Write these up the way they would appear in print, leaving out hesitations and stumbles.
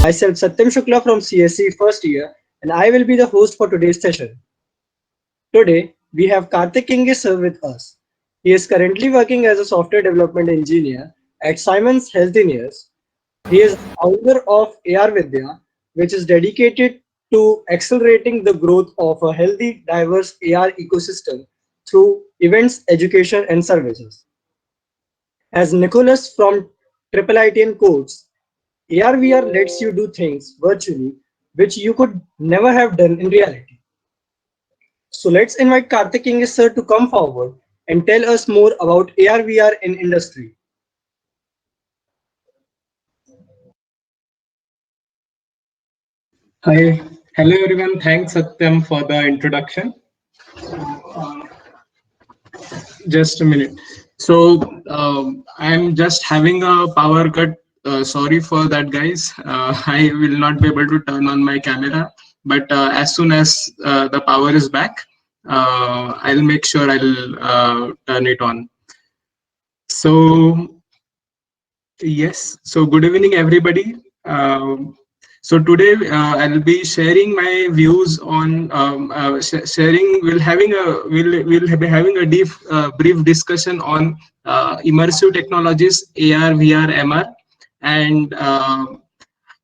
Myself Satyam Shukla from CSC first year, and I will be the host for today's session. Today, we have Karthik Kingisar with us. He is currently working as a software development engineer at Siemens Healthineers. He is founder of AR Vidya, which is dedicated to accelerating the growth of a healthy, diverse AR ecosystem through events, education, and services. As Nicholas from Triple ITN quotes, AR/VR lets you do things virtually which you could never have done in reality. So let's invite Karthik Inglis sir to come forward and tell us more about AR/VR in industry. Hi, hello everyone. Thanks Satyam for the introduction. Just a minute. So I'm just having a power cut. Sorry for that, guys. I will not be able to turn on my camera, but as soon as the power is back, I'll make sure I'll turn it on. So yes. So good evening, everybody. So today I'll be sharing my views on sharing. We'll be having a deep brief discussion on immersive technologies, AR, VR, MR, and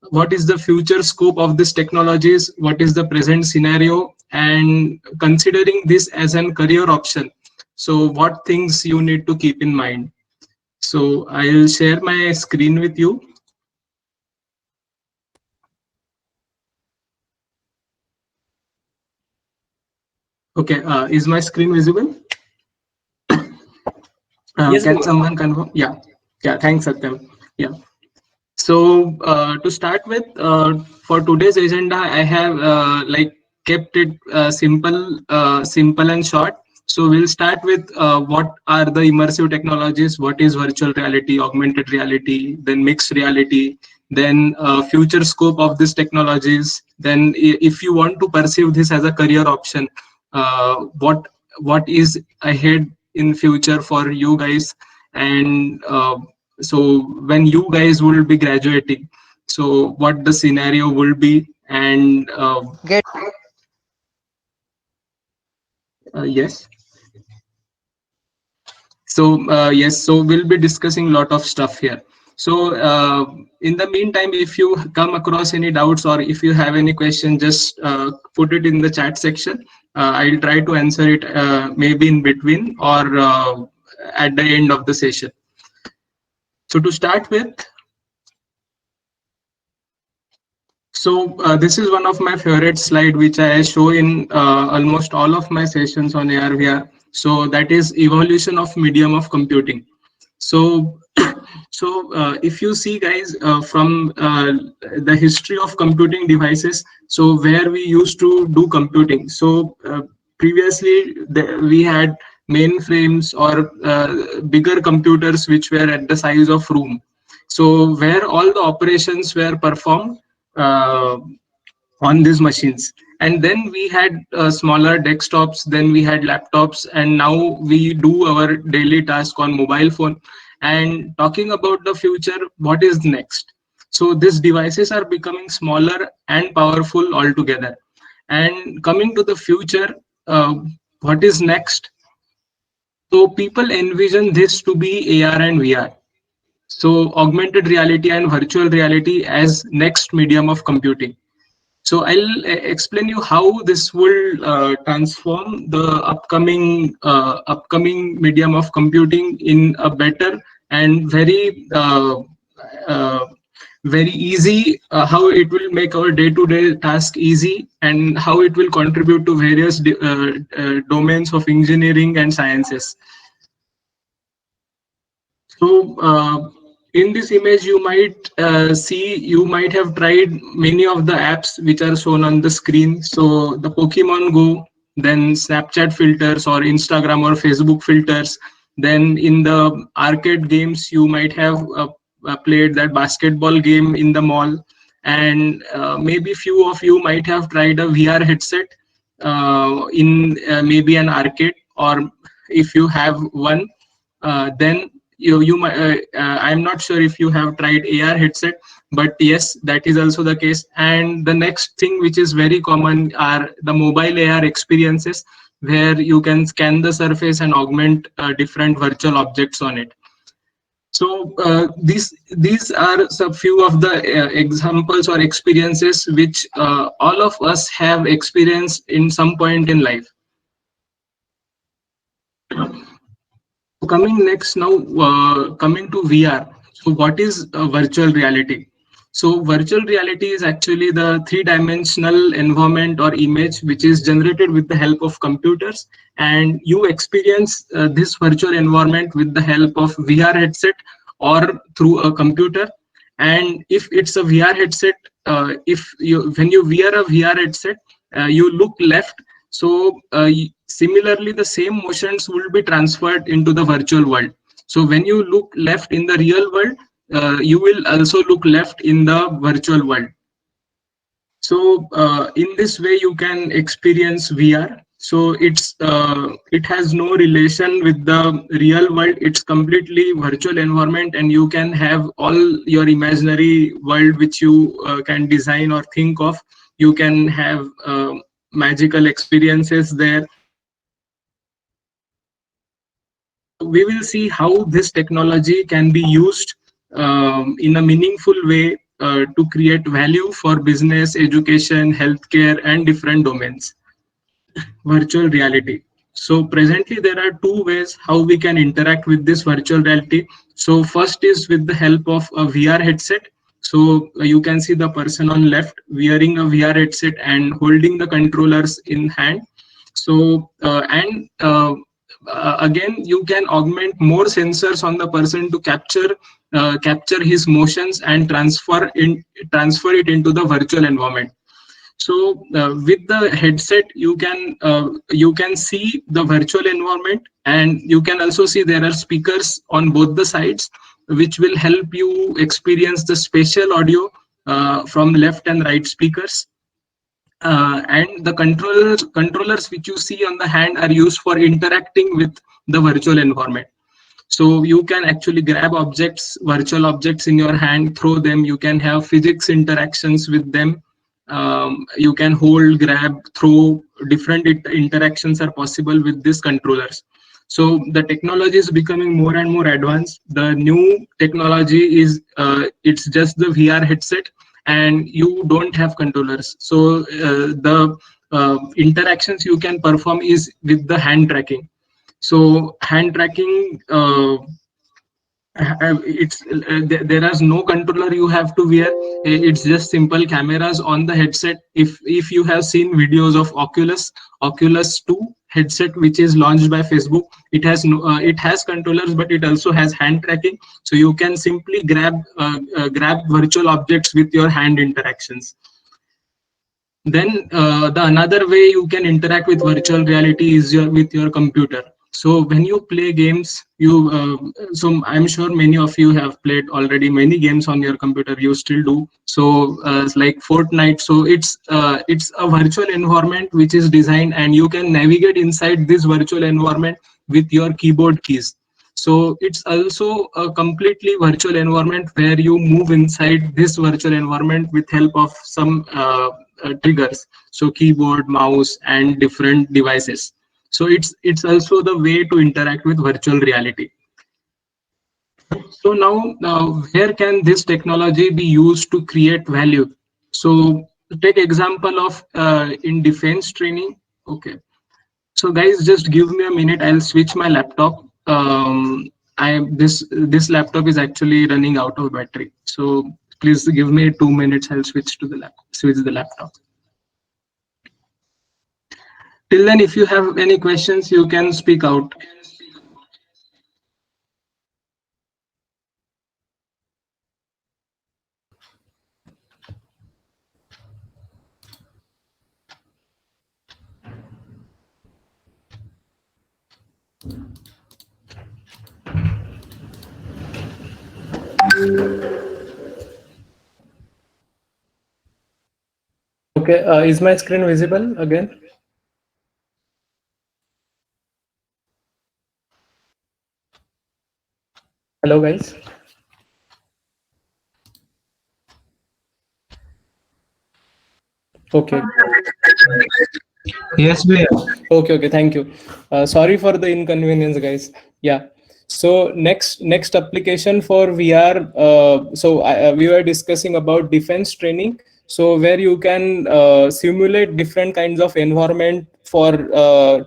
what is the future scope of these technologies, what is the present scenario, and considering this as an career option. So what things you need to keep in mind. So I'll share my screen with you. Okay, is my screen visible? Yes, Can Bhaiya. someone confirm? Yeah, yeah. Thanks, Satyam. Yeah. So to start with, for today's agenda, I have kept it simple and short. So we'll start with what are the immersive technologies, what is virtual reality, augmented reality, then mixed reality, then future scope of these technologies. Then if you want to pursue this as a career option, what is ahead in future for you guys, and so when you guys will be graduating, so what the scenario will be, and Get yes. So yes, so we'll be discussing a lot of stuff here. So in the meantime, if you come across any doubts or if you have any question, just put it in the chat section. I'll try to answer it maybe in between or at the end of the session. So to start with, so this is one of my favorite slide, which I show in almost all of my sessions on AR/VR. So that is evolution of medium of computing. So, if you see, guys, from the history of computing devices, so where we used to do computing. So previously we had mainframes or bigger computers which were at the size of room. So where all the operations were performed uh, on these machines, and then we had smaller desktops, then we had laptops, and now we do our daily task on mobile phone. And talking about the future, what is next? So these devices are becoming smaller and powerful altogether. And coming to the future, what is next? So people envision this to be AR and VR, so augmented reality and virtual reality as next medium of computing. So I'll explain you how this will transform the upcoming medium of computing in a better and uh, very easy, how it will make our day-to-day task easy, and how it will contribute to various domains of engineering and sciences. So in this image, you might see, you might have tried many of the apps which are shown on the screen. So the Pokemon Go, then Snapchat filters or Instagram or Facebook filters. Then in the arcade games, you might have played that basketball game in the mall. And maybe few of you might have tried a VR headset in maybe an arcade, or if you have one, then you might I'm not sure if you have tried AR headset, but yes, that is also the case. And the next thing which is very common are the mobile AR experiences, where you can scan the surface and augment different virtual objects on it. So these are some few of the examples or experiences which all of us have experienced in some point in life. Coming next now, coming to VR. So what is virtual reality? So virtual reality is actually the three-dimensional environment or image which is generated with the help of computers, and you experience this virtual environment with the help of VR headset or through a computer. And if it's a VR headset, if you when you wear a VR headset, you look left. So similarly, the same motions will be transferred into the virtual world. So when you look left in the real world, you will also look left in the virtual world. So in this way, you can experience VR. So it has no relation with the real world. It's completely virtual environment, and you can have all your imaginary world which you can design or think of. You can have magical experiences there. So we will see how this technology can be used in a meaningful way to create value for business, education, healthcare, and different domains. Virtual reality. So presently there are two ways how we can interact with this virtual reality. So first is with the help of a VR headset. So you can see the person on left wearing a VR headset and holding the controllers in hand. So again, you can augment more sensors on the person to capture his motions and transfer it into the virtual environment. So with the headset, you can see the virtual environment, and you can also see there are speakers on both the sides, which will help you experience the spatial audio from left and right speakers. And the controllers which you see on the hand are used for interacting with the virtual environment. So you can actually grab objects, virtual objects in your hand, throw them. You can have physics interactions with them. You can hold, grab, throw. Different interactions are possible with these controllers. So the technology is becoming more and more advanced. The new technology is it's just the VR headset, and you don't have controllers. So the interactions you can perform is with the hand tracking. So hand tracking, there is no controller you have to wear. It's just simple cameras on the headset. If you have seen videos of Oculus 2 headset, which is launched by Facebook, it has controllers, but it also has hand tracking. So you can simply grab virtual objects with your hand interactions. Then the another way you can interact with virtual reality is with your computer. So when you play games, so I'm sure many of you have played already many games on your computer. You still do. So like Fortnite. So it's a virtual environment which is designed, and you can navigate inside this virtual environment with your keyboard keys. So it's also a completely virtual environment where you move inside this virtual environment with help of some triggers, so keyboard, mouse, and different devices. So it's also the way to interact with virtual reality. So now where can this technology be used to create value? So take example of in defense training. Okay, so guys, just give me a minute. I'll switch my laptop. This laptop is actually running out of battery. So please give me 2 minutes. I'll switch the laptop. Till then, if you have any questions, you can speak out. Okay, is my screen visible again? Hello, guys. Okay. Yes, we are. Okay. Thank you. Sorry for the inconvenience, guys. Yeah. So next application for VR. We were discussing about defense training. So where you can simulate different kinds of environment for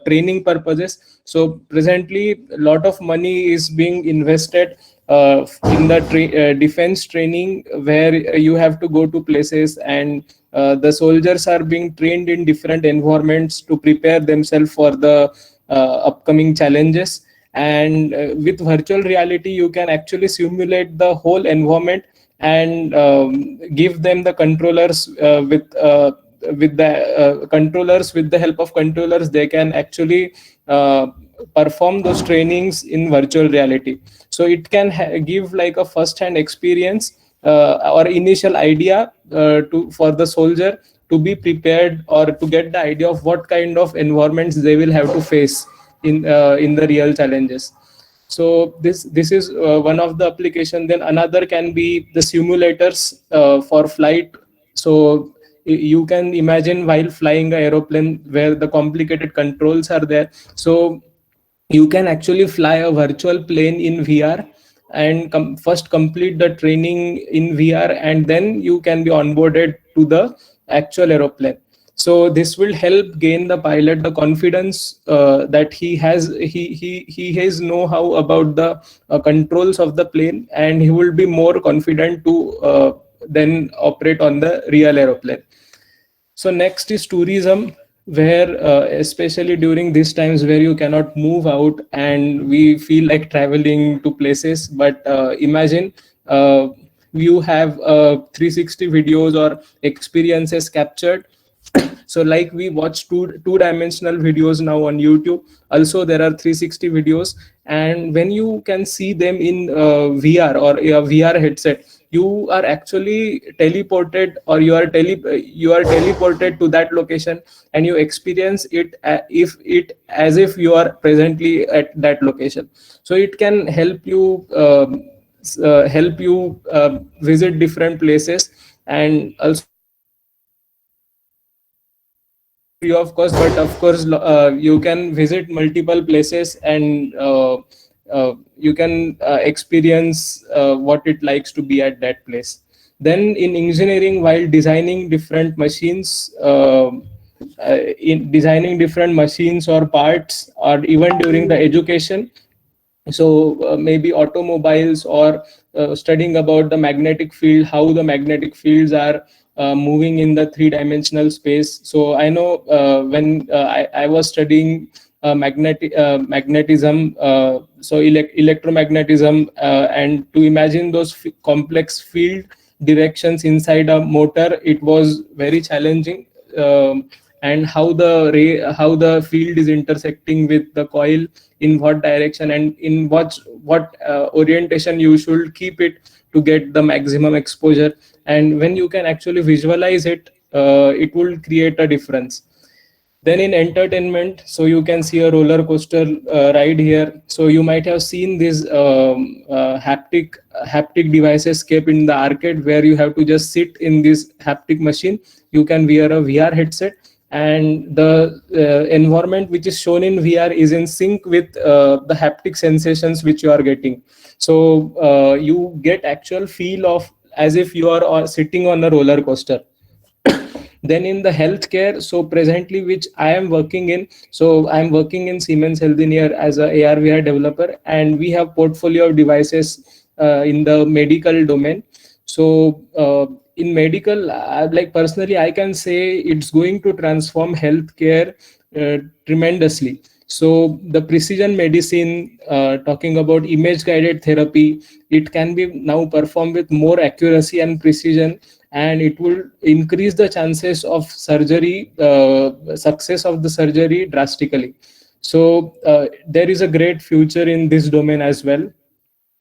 training purposes. So presently, a lot of money is being invested in the defense training, where you have to go to places, and the soldiers are being trained in different environments to prepare themselves for the upcoming challenges. And with virtual reality, you can actually simulate the whole environment and give them the controllers with the controllers. With the help of controllers, they can actually perform those trainings in virtual reality. So it can give like a first hand experience or initial idea to for the soldier to be prepared, or to get the idea of what kind of environments they will have to face in the real challenges. So this is one of the application. Then another can be the simulators for flight. So you can imagine while flying an aeroplane where the complicated controls are there. So you can actually fly a virtual plane in VR and first complete the training in VR, and then you can be onboarded to the actual aeroplane. So this will help gain the pilot the confidence that he has know-how about the controls of the plane, and he will be more confident to then operate on the real aeroplane. So next is tourism, where especially during these times where you cannot move out and we feel like traveling to places. But imagine you have 360 videos or experiences captured. So like we watch two-dimensional videos now on YouTube. Also there are 360 videos, and when you can see them in VR or a VR headset, you are actually teleported, or you are teleported to that location, and you experience it as if you are presently at that location. So it can help you visit different places. And also free of cost, but of course you can visit multiple places, and you can experience what it likes to be at that place. Then in engineering, while designing different machines, in designing different machines or parts, or even during the education, so maybe automobiles, or studying about the magnetic field, how the magnetic fields are moving in the three-dimensional space. So I know when I was studying magnetism, so electromagnetism, and to imagine those complex field directions inside a motor, it was very challenging. And how the field is intersecting with the coil, in what direction, and in what orientation you should keep it to get the maximum exposure. And when you can actually visualize it, it will create a difference. Then in entertainment, so you can see a roller coaster ride here. So you might have seen these haptic devices kept in the arcade, where you have to just sit in this haptic machine. You can wear a VR headset, and the environment which is shown in VR is in sync with the haptic sensations which you are getting. So you get actual feel of as if you are sitting on a roller coaster. Then in the healthcare, so presently which I am working in, so I am working in Siemens Healthineers as a AR/VR developer, and we have portfolio of devices in the medical domain. So in medical, like personally, I can say it's going to transform healthcare tremendously. So the precision medicine, talking about image guided therapy, it can be now performed with more accuracy and precision, and it will increase the chances of surgery, success of the surgery drastically. So there is a great future in this domain as well.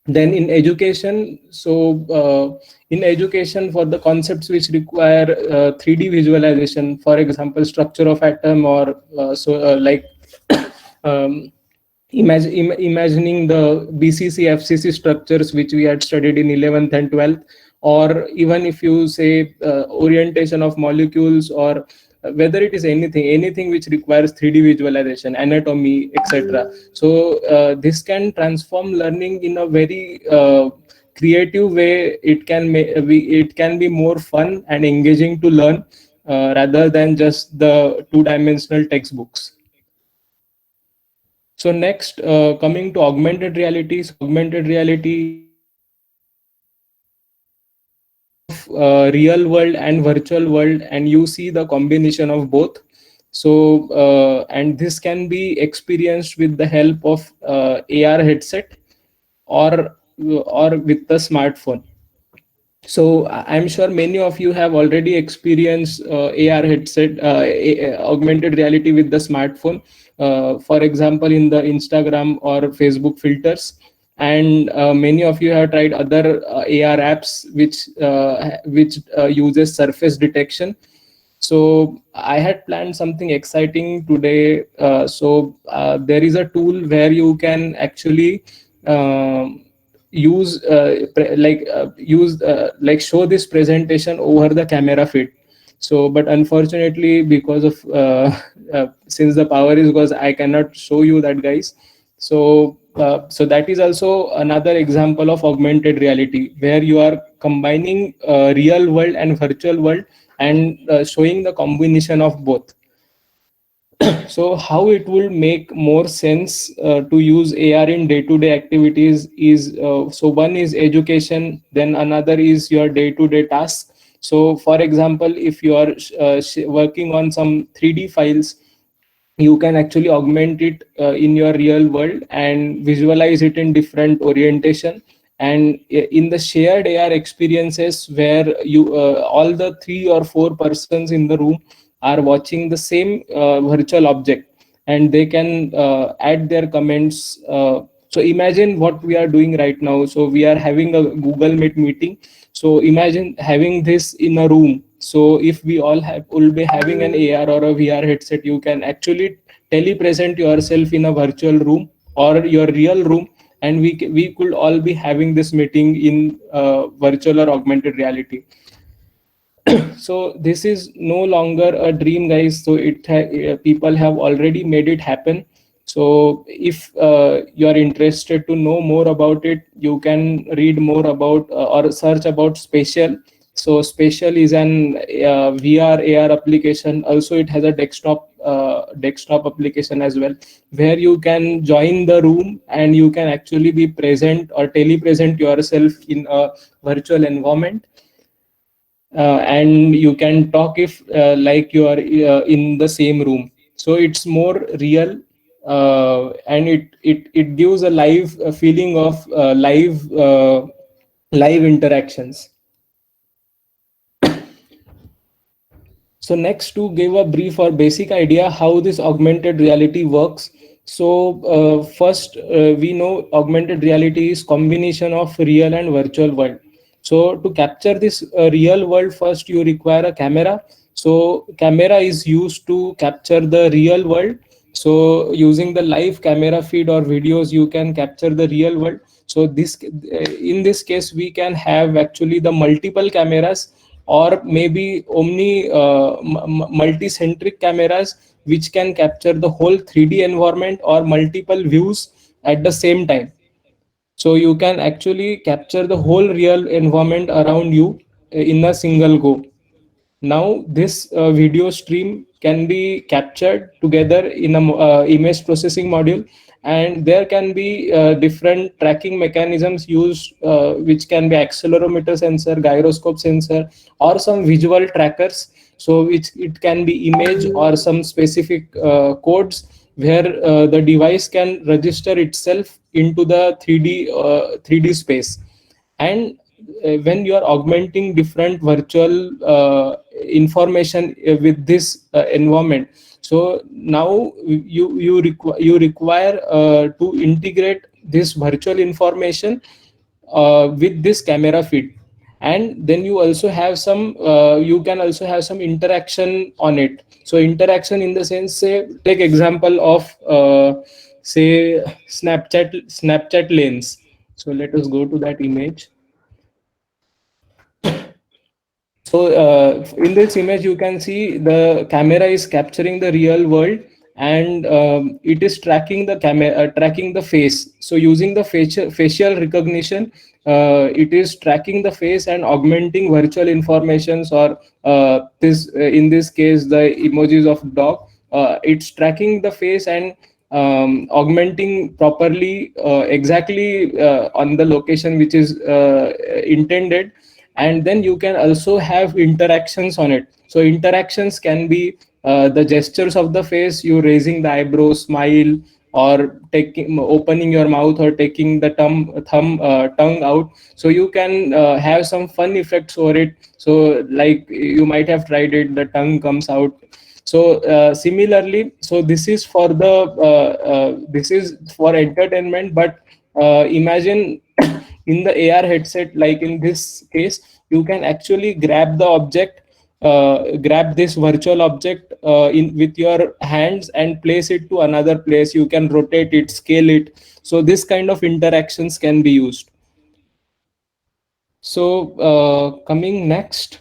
Then in education, so in education, for the concepts which require 3D visualization, for example structure of atom, or like um, imagining the BCC FCC structures which we had studied in 11th and 12th, or even if you say orientation of molecules, or whether it is anything which requires 3D visualization, anatomy, etc. So this can transform learning in a very creative way. It can be more fun and engaging to learn rather than just the two-dimensional textbooks. So next, coming to augmented realities, augmented reality of real world and virtual world, and you see the combination of both. So and this can be experienced with the help of AR headset, or with the smartphone. So I'm sure many of you have already experienced AR headset, augmented reality with the smartphone. For example, in the Instagram or Facebook filters, and many of you have tried other AR apps which uses surface detection. So I had planned something exciting today. There is a tool where you can actually show this presentation over the camera feed. So but unfortunately, because of since the power is goes, I cannot show you that, guys. So that is also another example of augmented reality, where you are combining real world and virtual world, and showing the combination of both. So how it will make more sense to use AR in day-to-day activities is, so one is education, then another is your day-to-day tasks. So for example, if you are working on some 3D files, you can actually augment it in your real world and visualize it in different orientation. And in the shared AR experiences, where you all the 3 or 4 persons in the room are watching the same virtual object, and they can add their comments. So imagine what we are doing right now. So we are having a Google Meet meeting. So imagine having this in a room. So if we all will be having an AR or a VR headset, you can actually telepresent yourself in a virtual room or your real room, and we could all be having this meeting in virtual or augmented reality. So this is no longer a dream, guys. So people have already made it happen. So if you are interested to know more about it, you can read more about or search about Spatial. So Spatial is an VR AR application. Also it has a desktop application as well, where you can join the room and you can actually be present or telepresent yourself in a virtual environment. And you can talk if like you are in the same room. So it's more real, and it gives a live feeling of live interactions. So next, to give a brief or basic idea how this augmented reality works. So first, we know augmented reality is combination of real and virtual world. So to capture this real world, first you require a camera. So camera is used to capture the real world. So using the live camera feed or videos, you can capture the real world. So this in this case, we can have actually the multiple cameras, or maybe multi-centric cameras, which can capture the whole 3D environment or multiple views at the same time. So you can actually capture the whole real environment around you in a single go. Now this video stream can be captured together in a image processing module, and there can be different tracking mechanisms used, which can be accelerometer sensor, gyroscope sensor, or some visual trackers. So it can be image or some specific codes, where the device can register itself into the 3D space. And when you are augmenting different virtual information with this environment, so now you require to integrate this virtual information with this camera feed. And then you also have some you can also have some interaction on it. So interaction in the sense, say take example of say Snapchat lens. So let us go to that image. So in this image, you can see the camera is capturing the real world, and it is tracking the camera, tracking the face. So using the facial recognition, it is tracking the face and augmenting virtual informations, or this in this case the emojis of dog. It's tracking the face and augmenting properly, exactly on the location which is intended. And then you can also have interactions on it. So interactions can be the gestures of the face, you raising the eyebrow, smile, or taking opening your mouth, or taking the tongue out. So you can have some fun effects over it. So like you might have tried it, the tongue comes out. So similarly, so this is for entertainment, but imagine in the AR headset, like in this case, you can actually grab the object, grab this virtual object in with your hands and place it to another place. You can rotate it, scale it. So this kind of interactions can be used. So coming next.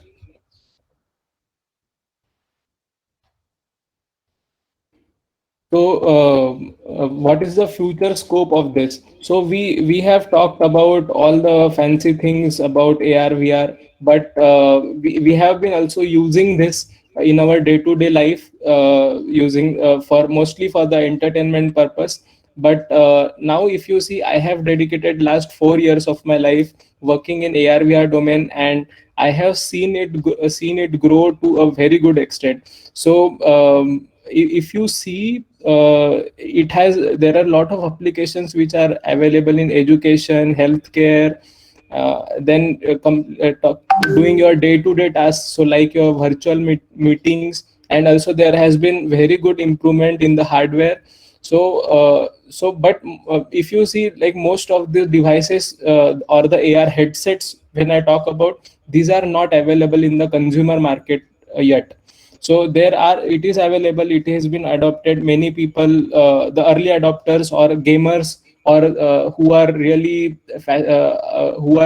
So, what is the future scope of this? So, we have talked about all the fancy things about AR, VR, but we have been also using this in our day-to-day life, using for mostly for the entertainment purpose. But now, if you see, I have dedicated last 4 years of my life working in AR, VR domain, and I have seen it grow to a very good extent. So, if you see, there are a lot of applications which are available in education, healthcare, doing your day-to-day tasks, so like your virtual meetings. And also there has been very good improvement in the hardware. But if you see, like most of the devices or the AR headsets, when I talk about, these are not available in the consumer market yet. So there are, it is available, it has been adopted. Many people, the early adopters or gamers, or who are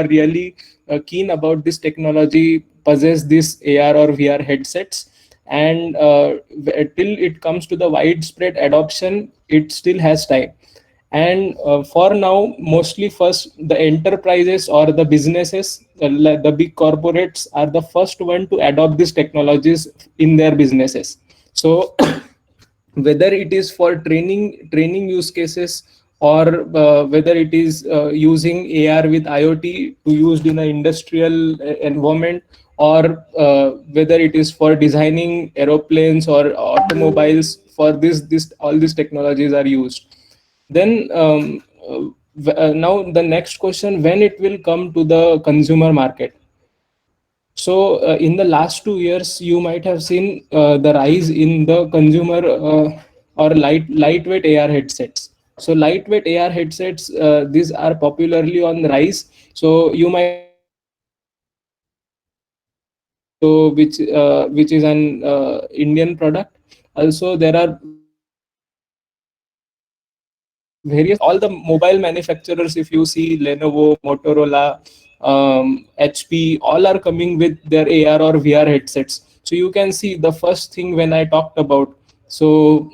really keen about this technology, possess this AR or VR headsets. And till it comes to the widespread adoption, it still has time. And for now, mostly first the enterprises or the businesses, the big corporates are the first one to adopt these technologies in their businesses. So whether it is for training use cases, or whether it is using AR with IoT to used in an industrial environment, or whether it is for designing aeroplanes or automobiles, for this all these technologies are used. Then now the next question, when it will come to the consumer market? So in the last 2 years, you might have seen the rise in the consumer or lightweight AR headsets. So lightweight AR headsets, these are popularly on the rise. So you might have seen so which is an Indian product. Also, there are various, all the mobile manufacturers, if you see Lenovo, Motorola, HP, all are coming with their AR or VR headsets. So you can see the first thing when I talked about. So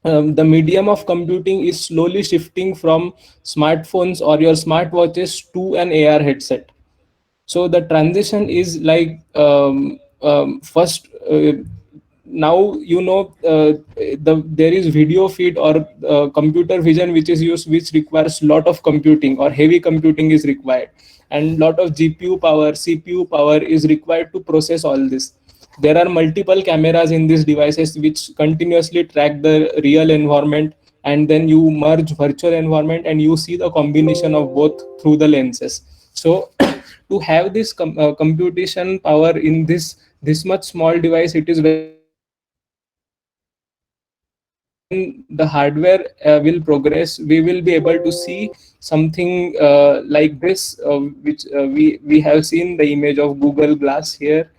the medium of computing is slowly shifting from smartphones or your smartwatches to an AR headset. So the transition is like, first, now there is video feed or computer vision which is used, which requires lot of computing, or heavy computing is required, and lot of GPU power, CPU power is required to process all this. There are multiple cameras in these devices which continuously track the real environment, and then you merge virtual environment and you see the combination of both through the lenses. So to have this computation power in this much small device, it is very important. And when the hardware will progress, we will be able to see something like this, which we have seen the image of Google Glass here.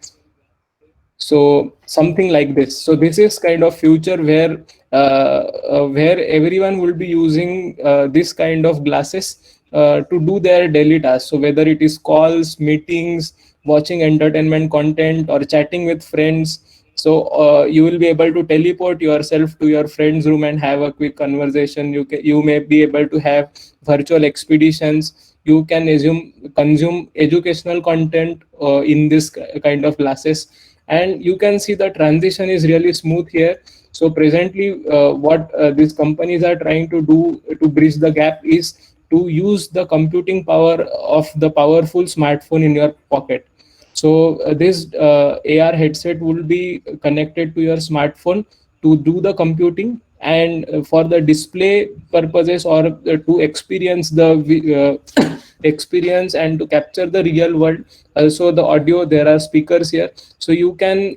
So something like this. So this is kind of future where where everyone will be using this kind of glasses to do their daily tasks. So whether it is calls, meetings, watching entertainment content, or chatting with friends, so you will be able to teleport yourself to your friend's room and have a quick conversation. You may be able to have virtual expeditions. You can consume educational content in this kind of classes, and you can see the transition is really smooth here. So presently, what these companies are trying to do to bridge the gap is to use the computing power of the powerful smartphone in your pocket. So this AR headset will be connected to your smartphone to do the computing, and for the display purposes, or to experience experience and to capture the real world. Also the audio, there are speakers here, so you can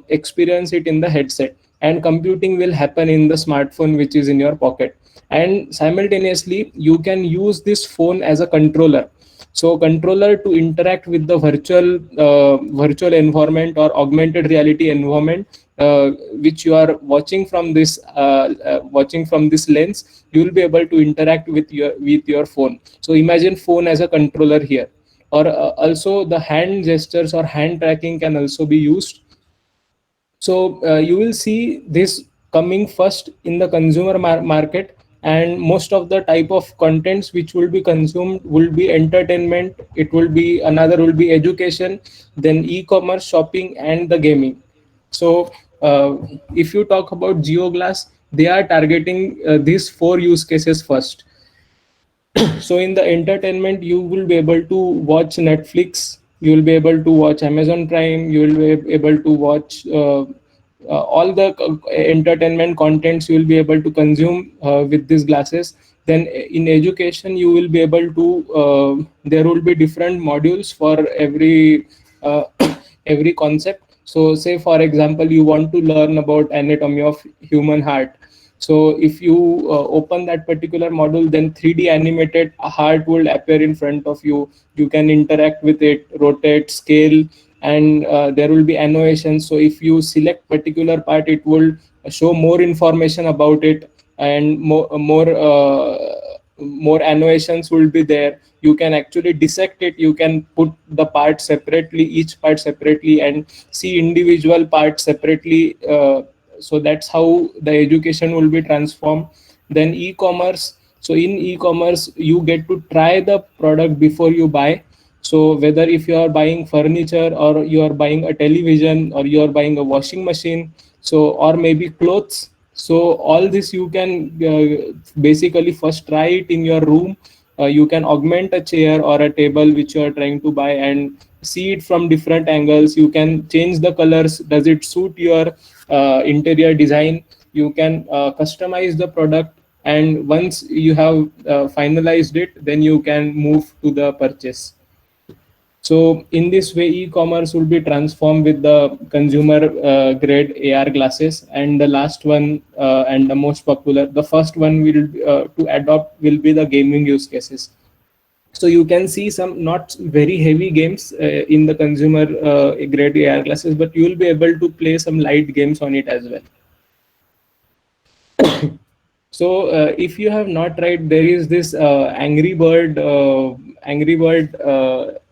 experience it in the headset, and computing will happen in the smartphone which is in your pocket. And simultaneously you can use this phone as a controller, so controller to interact with the virtual environment or augmented reality environment, which you are watching from this lens. You will be able to interact with your phone. So imagine phone as a controller here. Or also the hand gestures or hand tracking can also be used. So you will see this coming first in the consumer market, and most of the type of contents which will be consumed will be entertainment. It will be another will be education, then e-commerce, shopping, and the gaming. So if you talk about GeoGlass, they are targeting these four use cases first. So in the entertainment, you will be able to watch Netflix, you will be able to watch Amazon Prime, you will be able to watch all the entertainment contents you will be able to consume with these glasses. Then in education, you will be able to there will be different modules for uh, every concept. So say for example, you want to learn about anatomy of human heart. So if you open that particular module, then 3D animated heart will appear in front of you. You can interact with it, rotate, scale, and there will be annotations. So if you select particular part, it will show more information about it, and more annotations will be there. You can actually dissect it. You can put the part separately, each part separately, and see individual parts separately. So that's how the education will be transformed. Then e-commerce, so in e-commerce you get to try the product before you buy. So whether if you are buying furniture, or you are buying a television, or you are buying a washing machine, so or maybe clothes, so all this you can basically first try it in your room. You can augment a chair or a table which you are trying to buy, and see it from different angles. You can change the colors, does it suit your interior design. You can customize the product, and once you have finalized it, then you can move to the purchase. So in this way, e-commerce will be transformed with the consumer grade AR glasses. And the last one, and the most popular, the first one will to adopt will be the gaming use cases. So you can see some not very heavy games in the consumer grade AR glasses, but you will be able to play some light games on it as well. So if you have not tried, there is this Angry Bird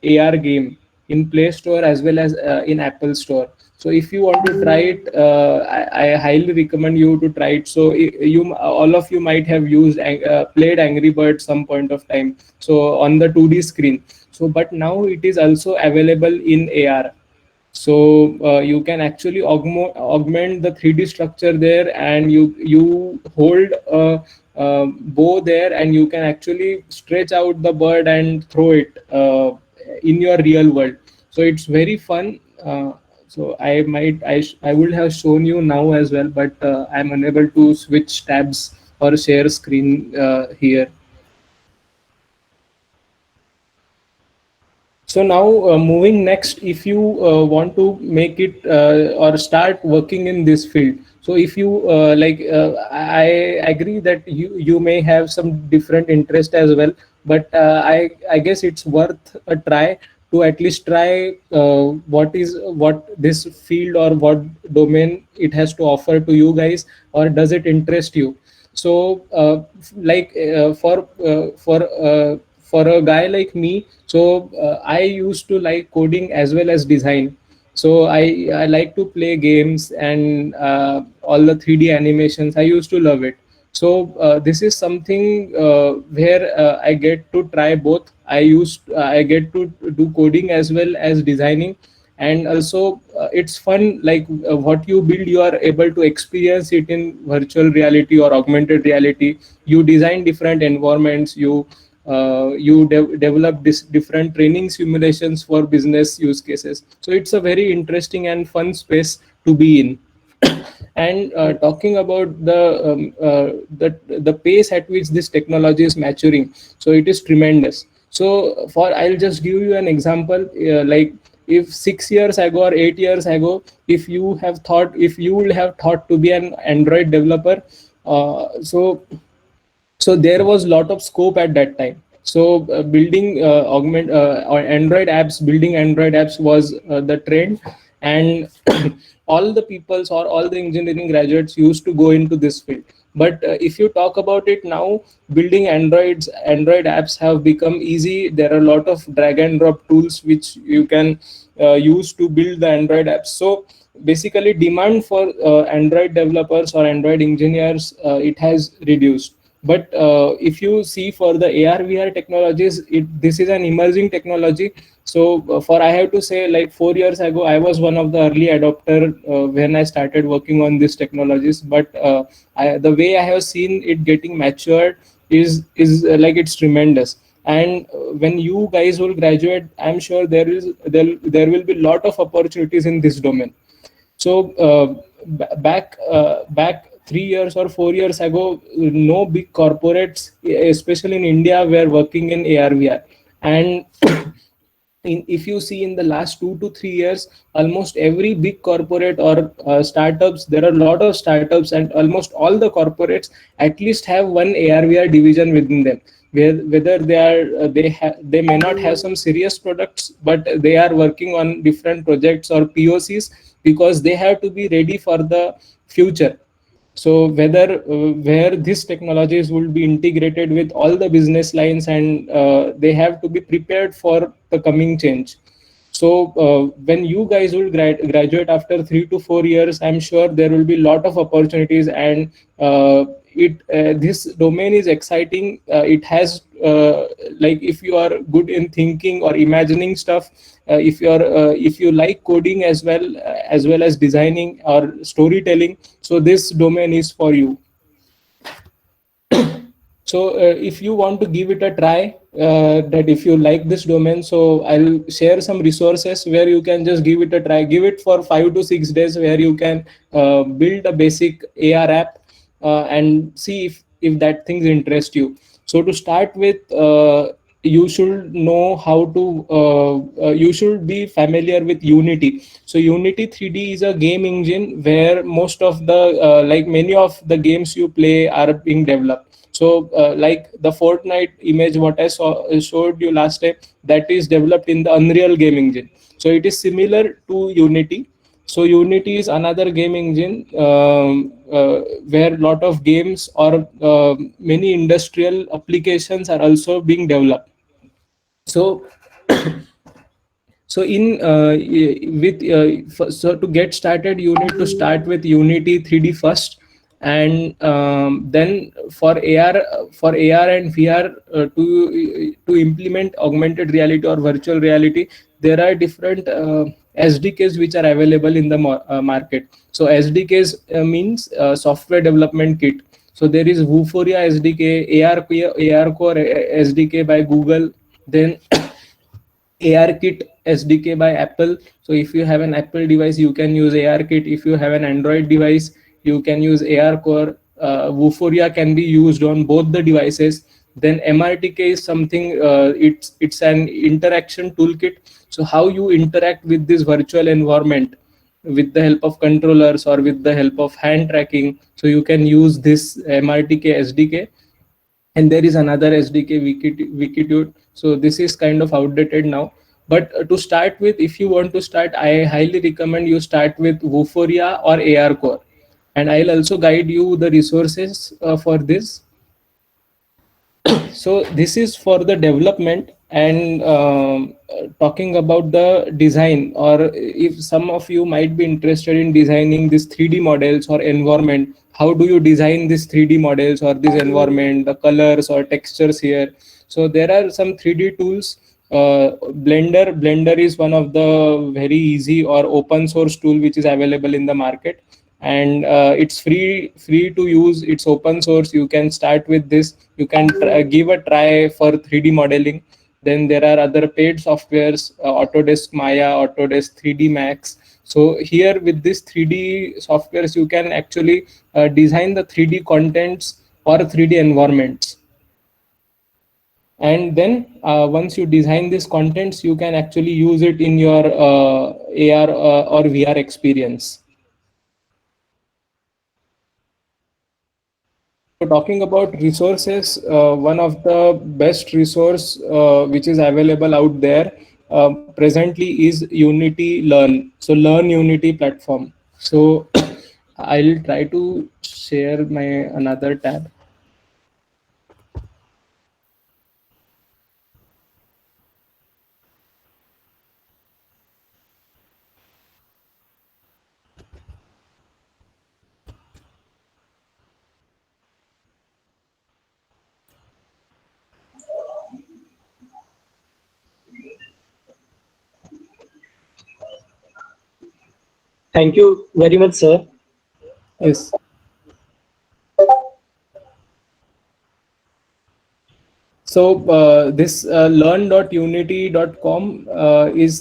AR game in Play Store as well as in Apple Store. So if you want to try it, I highly recommend you to try it. So you all of you might have played Angry Bird some point of time. So on the 2D screen. So but now it is also available in AR. So you can actually augment the 3D structure there, and you hold a bow there, and you can actually stretch out the bird and throw it in your real world. So it's very fun. So I would have shown you now as well, but I'm unable to switch tabs or share screen here. So now moving next, if you want to make it or start working in this field. So if you I agree that you may have some different interest as well, but I guess it's worth a try to at least try what this field or what domain it has to offer to you guys, or does it interest you? So like for a guy like me, so I used to like coding as well as design. So I like to play games and all the 3D animations. I used to love it. So this is something where I get to try both. I get to do coding as well as designing, and also it's fun. Like what you build, you are able to experience it in virtual reality or augmented reality. You design different environments. You develop different training simulations for business use cases. So it's a very interesting and fun space to be in. And talking about the pace at which this technology is maturing, so it is tremendous. So for I'll just give you an example. Like if 6 years ago or 8 years ago, if you would have thought to be an Android developer, so there was a lot of scope at that time. So building augment or Android apps, building Android apps was the trend. And all the peoples or all the engineering graduates used to go into this field. But if you talk about it now, building Android apps have become easy. There are a lot of drag and drop tools which you can use to build the Android apps. So basically demand for Android developers or Android engineers, it has reduced. But if you see for the AR VR technologies, this is an emerging technology. So for I have to say, like 4 years ago, I was one of the early adopter when I started working on these technologies. But the way I have seen it getting matured is like it's tremendous. And when you guys will graduate, I'm sure there will be a lot of opportunities in this domain. So back 3 years or 4 years ago, no big corporates, especially in India, were working in AR VR. And if you see in the last 2 to 3 years, almost every big corporate or startups, there are a lot of startups, and almost all the corporates at least have one AR VR division within them. Whether they may not have some serious products, but they are working on different projects or POCs, because they have to be ready for the future. So whether where these technologies will be integrated with all the business lines, and they have to be prepared for the coming change. So when you guys will graduate after 3 to 4 years, I'm sure there will be a lot of opportunities. And it this domain is exciting. It has like if you are good in thinking or imagining stuff, if you like coding as well as designing or storytelling, so this domain is for you. So if you want to give it a try, that if you like this domain, so I'll share some resources where you can just give it a try. Give it for 5 to 6 days, where you can build a basic AR app and see if that things interest you. So to start with, you should know how to you should be familiar with Unity. So Unity 3D is a game engine where most of the like many of the games you play are being developed. So like the Fortnite image what showed you last time, that is developed in the Unreal game engine. So it is similar to Unity. So Unity is another game engine where a lot of games or many industrial applications are also being developed. So so in so to get started, you need to start with Unity 3D first. And then for AR and VR, to implement augmented reality or virtual reality, there are different SDKs which are available in the market. So SDKs means software development kit. So there is Vuforia SDK, ARCore SDK by Google, then ARKit SDK by Apple. So if you have an Apple device, you can use ARKit. If you have an Android device, you can use ARCore. Vuforia can be used on both the devices. Then MRTK is something, it's an interaction toolkit. So how you interact with this virtual environment with the help of controllers or with the help of hand tracking. So you can use this MRTK SDK. And there is another SDK, Wikitude. So this is kind of outdated now. But to start with, if you want to start, I highly recommend you start with Vuforia or ARCore, and I'll also guide you the resources for this. So this is for the development, and talking about the design, or if some of you might be interested in designing these 3D models or environment, how do you design these 3D models or this environment, the colors or textures here? So there are some 3D tools. Blender is one of the very easy or open source tool which is available in the market, and it's free to use. It's open source. You can start with this. You can give a try for 3D modeling. Then there are other paid softwares, Autodesk Maya, Autodesk 3D Max. So here with this 3D softwares, you can actually design the 3D contents or 3D environments. And then once you design these contents, you can actually use it in your AR or VR experience. So talking about resources, one of the best resource which is available out there presently is Unity Learn. So Learn Unity platform. So I'll try to share my another tab. Thank you very much, sir. Yes. So this learn.unity.com is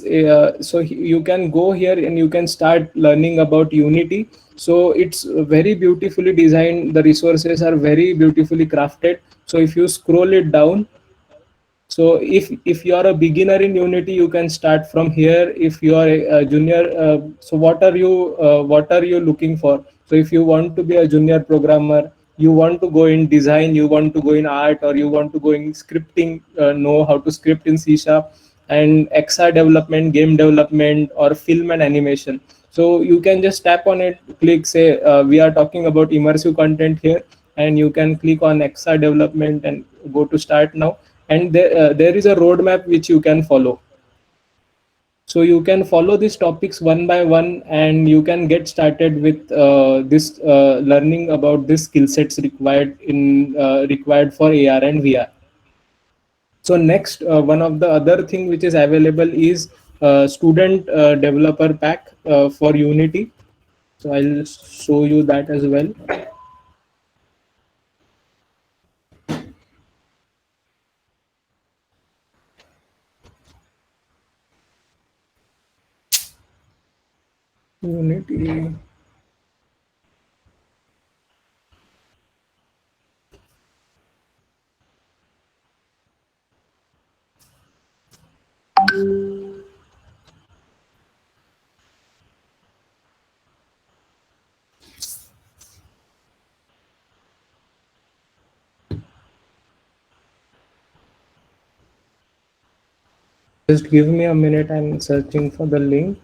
so you can go here and you can start learning about Unity. So it's very beautifully designed. The resources are very beautifully crafted. So if you scroll it down, so if you are a beginner in Unity, you can start from here. If you are a junior, so what are you looking for? So if you want to be a junior programmer, you want to go in design, you want to go in art, or you want to go in scripting, know how to script in C Sharp, and XR development, game development, or film and animation. So you can just tap on it, click, say we are talking about immersive content here, and you can click on XR development and go to start now. And there is a roadmap which you can follow. So you can follow these topics one by one, and you can get started with this learning about these skill sets required for AR and VR. So next, one of the other thing which is available is student developer pack for Unity. So I'll show you that as well. Unity. Just give me a minute. I'm searching for the link.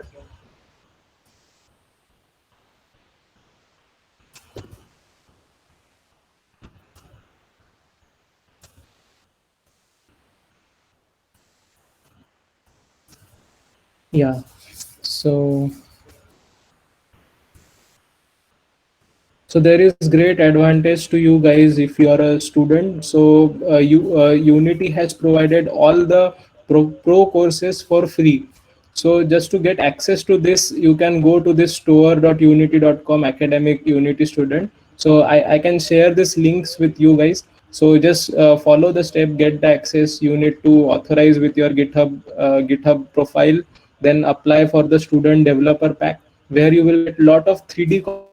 Yeah. So there is great advantage to you guys if you are a student. So Unity has provided all the pro courses for free. So just to get access to this, you can go to this store.unity.com academic Unity student. So I can share this links with you guys. So just follow the step, get the access. You need to authorize with your GitHub profile, then apply for the student developer pack, where you will get a lot of 3D content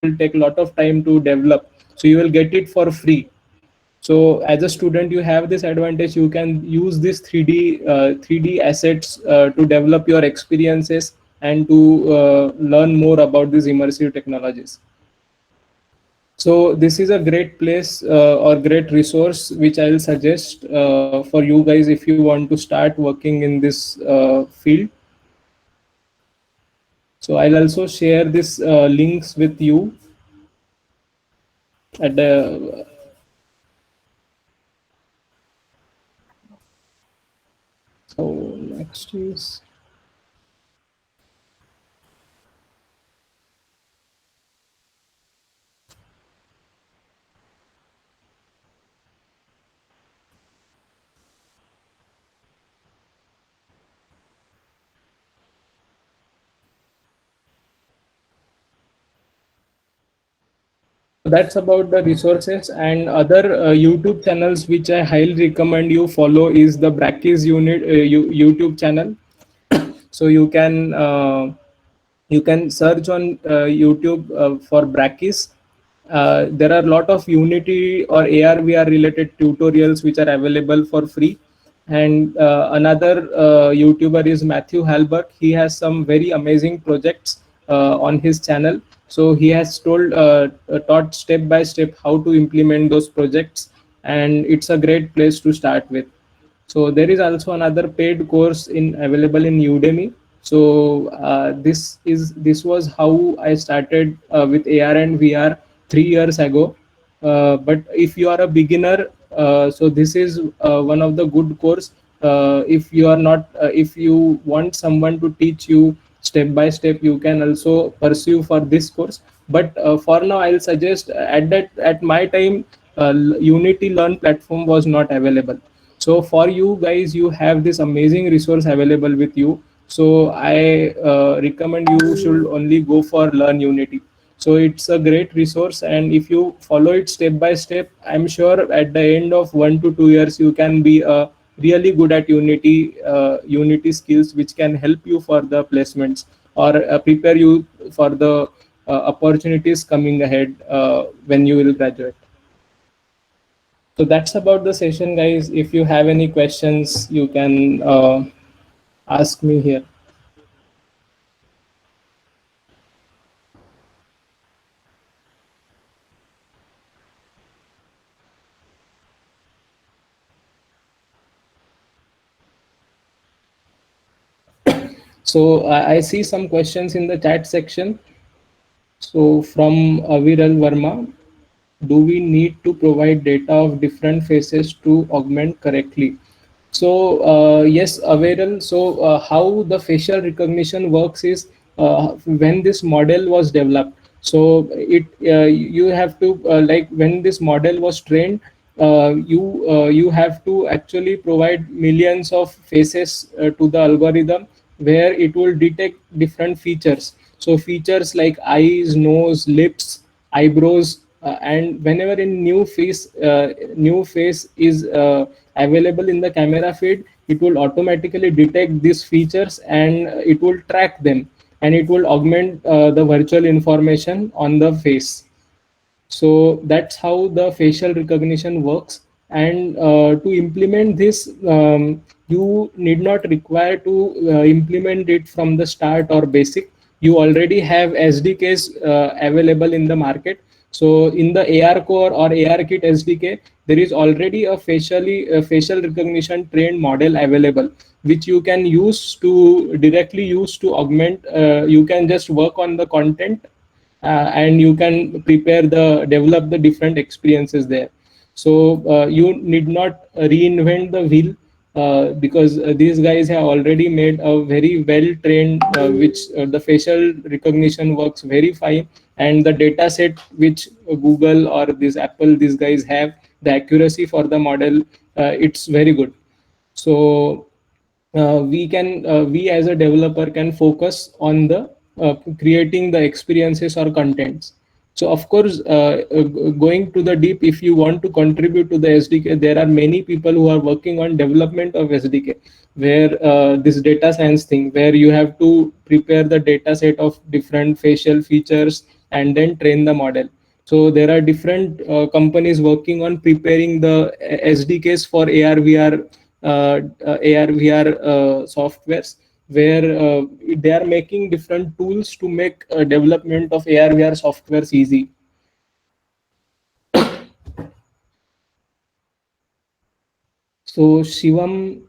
which will take a lot of time to develop. So you will get it for free. So as a student, you have this advantage. You can use this 3D assets to develop your experiences and to learn more about these immersive technologies. So this is a great place or great resource which I'll suggest for you guys if you want to start working in this field. So I'll also share this links with you at the. So next is. So that's about the resources and other YouTube channels which I highly recommend you follow is the Brackeys unit YouTube channel. So you can search on YouTube for Brackeys. There are a lot of Unity or AR/VR related tutorials which are available for free. And another YouTuber is Matthew Halberg. He has some very amazing projects on his channel. So he has taught step by step how to implement those projects, and it's a great place to start with. So there is also another paid course in available in Udemy. So this was how I started with AR and VR 3 years ago. But if you are a beginner, so this is one of the good course. If you are not, if you want someone to teach you step by step, you can also pursue for this course. But for now, I'll suggest at my time, Unity Learn platform was not available. So for you guys, you have this amazing resource available with you. So I recommend you should only go for Learn Unity. So it's a great resource, and if you follow it step by step, I'm sure at the end of 1 to 2 years you can be really good at Unity skills, which can help you for the placements or prepare you for the opportunities coming ahead when you will graduate. So that's about the session, guys. If you have any questions, you can ask me here. So I see some questions in the chat section. So from Aviral Verma, do we need to provide data of different faces to augment correctly? So yes, Aviral. So how the facial recognition works is when this model was developed. So you have to like when this model was trained, you have to actually provide millions of faces to the algorithm where it will detect different features. So features like eyes, nose, lips, eyebrows, and whenever a new face is available in the camera feed, it will automatically detect these features and it will track them, and it will augment the virtual information on the face. So that's how the facial recognition works. And to implement this, you need not require to implement it from the start or basic. You already have SDKs available in the market. So in the AR Core or ARKit SDK, there is already a facial recognition trained model available, which you can use to directly use to augment. You can just work on the content and you can develop the different experiences there. So you need not reinvent the wheel because these guys have already made a very well trained which the facial recognition works very fine, and the data set which Google or this Apple, these guys have, the accuracy for the model, it's very good. So we as a developer can focus on the creating the experiences or contents. So of course, going to the deep, if you want to contribute to the SDK, there are many people who are working on development of SDK, where this data science thing, where you have to prepare the data set of different facial features and then train the model. So there are different companies working on preparing the SDKs for AR/VR softwares, where they are making different tools to make development of AR/VR softwares easy. So Shivam,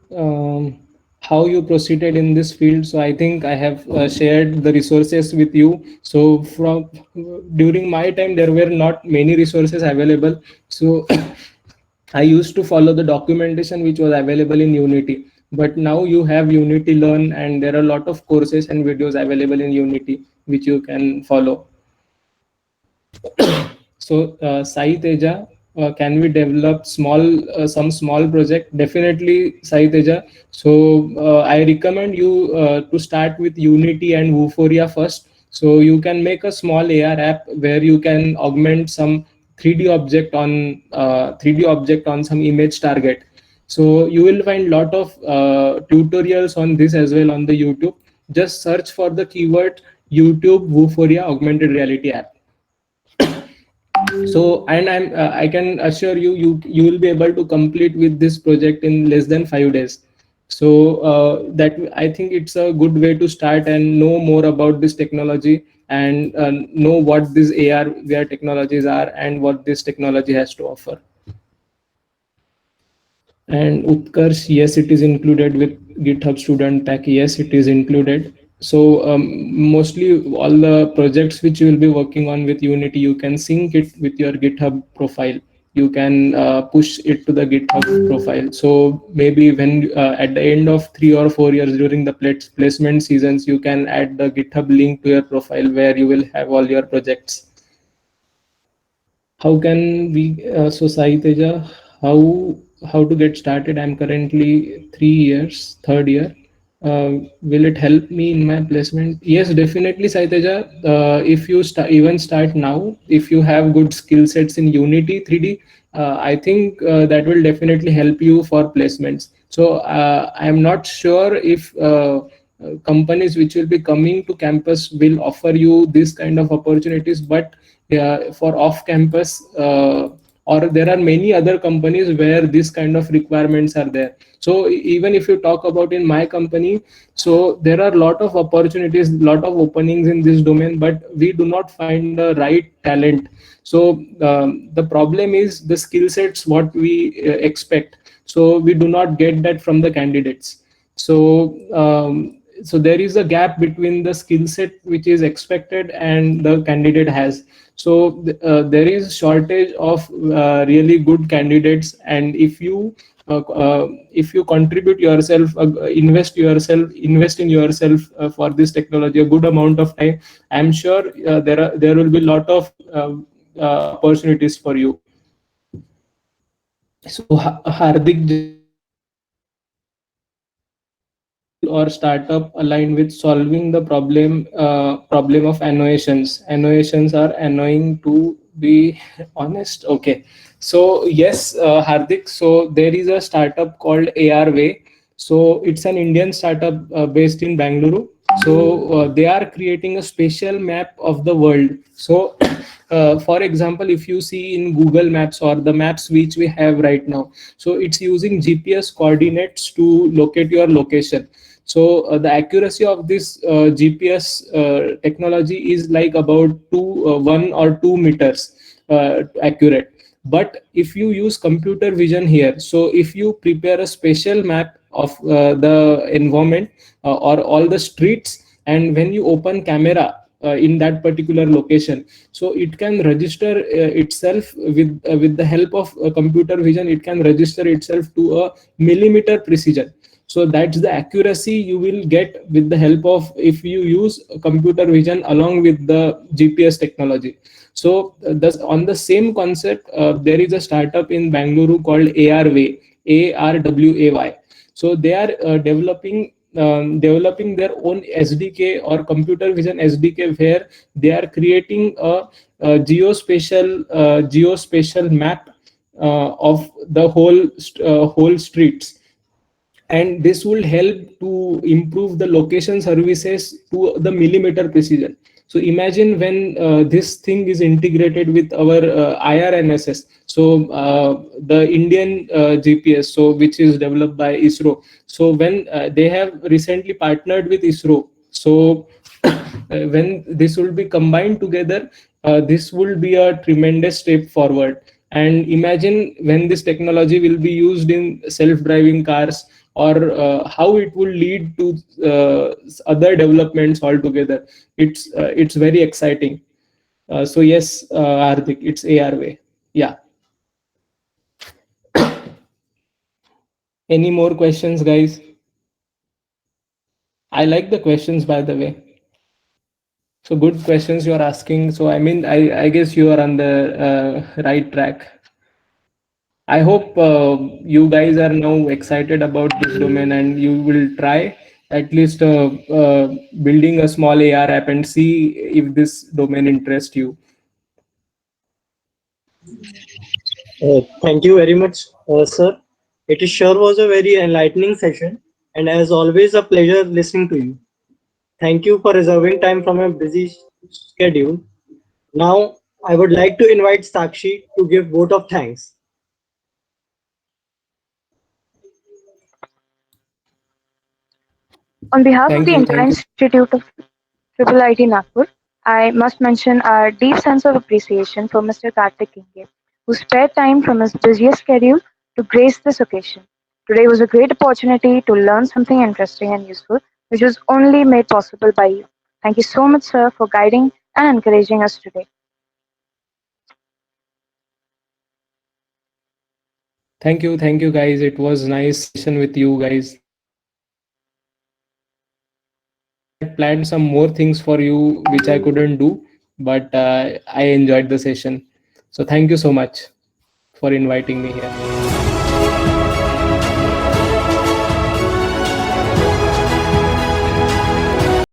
how you proceeded in this field? So I think I have shared the resources with you. So from during my time, there were not many resources available. So I used to follow the documentation which was available in Unity. But now you have Unity Learn, and there are a lot of courses and videos available in Unity which you can follow. So, Sai Teja, can we develop some small project? Definitely, Sai Teja. So, I recommend you to start with Unity and Vuforia first. So, you can make a small AR app where you can augment some 3D object on some image target. So, you will find lot of tutorials on this as well on the YouTube. Just search for the keyword YouTube Vuforia augmented reality app. So, and I can assure you, you will be able to complete with this project in less than 5 days. So that I think it's a good way to start and know more about this technology, and know what these AR VR technologies are and what this technology has to offer. And Utkarsh, yes, it is included with GitHub Student Pack. Yes, it is included. So mostly all the projects which you will be working on with Unity, you can sync it with your GitHub profile. You can push it to the GitHub profile. So maybe when at the end of 3 or 4 years during the placement seasons, you can add the GitHub link to your profile where you will have all your projects. How can we so Sai Teja, how to get started? I'm currently 3 years, third year. Will it help me in my placement? Yes, definitely, Sai Teja. If you even start now, if you have good skill sets in Unity 3D, I think that will definitely help you for placements. So I'm not sure if companies which will be coming to campus will offer you this kind of opportunities, but for off campus, or there are many other companies where this kind of requirements are there. So even if you talk about in my company, so there are a lot of opportunities, lot of openings in this domain, but we do not find the right talent. So the problem is the skill sets what we expect, so we do not get that from the candidates. So so there is a gap between the skill set which is expected and the candidate has. So there is shortage of really good candidates, and if you contribute yourself, invest in yourself for this technology a good amount of time, I'm sure there will be a lot of opportunities for you. So Hardik just or startup aligned with solving the problem of annotations. Annotations are annoying, to be honest. Okay, so yes, Hardik. So there is a startup called ARWay. So it's an Indian startup based in Bangalore. So they are creating a spatial map of the world. So for example, if you see in Google Maps or the maps which we have right now, so it's using GPS coordinates to locate your location. So the accuracy of this GPS technology is like about 1 or 2 meters accurate. But if you use computer vision here, so if you prepare a spatial map of the environment or all the streets, and when you open camera in that particular location, so it can register itself with the help of computer vision. It can register itself to a millimeter precision. So that's the accuracy you will get with the help of if you use computer vision along with the GPS technology. So thus on the same concept, there is a startup in Bangalore called ARWay, ARWAY. So they are developing their own SDK or computer vision SDK, where they are creating a geospatial map of the whole streets, and this will help to improve the location services to the millimeter precision. So imagine when this thing is integrated with our IRNSS, so the Indian GPS, so which is developed by ISRO. So when they have recently partnered with ISRO, so when this will be combined together, this will be a tremendous step forward. And imagine when this technology will be used in self-driving cars, or how it will lead to other developments altogether. It's very exciting. So yes, Hardik, it's AR way. Yeah. Any more questions, guys? I like the questions, by the way. So good questions you're asking. So I mean, I guess you are on the right track. I hope you guys are now excited about this domain, and you will try at least building a small AR app and see if this domain interests you. Thank you very much, sir. It is sure was a very enlightening session, and as always, a pleasure listening to you. Thank you for reserving time from a busy schedule. Now, I would like to invite Sakshi to give vote of thanks. On behalf of Thank the you, entire thank you. Institute of Triple IT Nagpur, I must mention our deep sense of appreciation for Mr. Karthik Kinge, who spared time from his busiest schedule to grace this occasion. Today was a great opportunity to learn something interesting and useful, which was only made possible by you. Thank you so much, sir, for guiding and encouraging us today. Thank you, guys. It was nice session with you guys. I had planned some more things for you which I couldn't do, but I enjoyed the session. So thank you so much for inviting me here.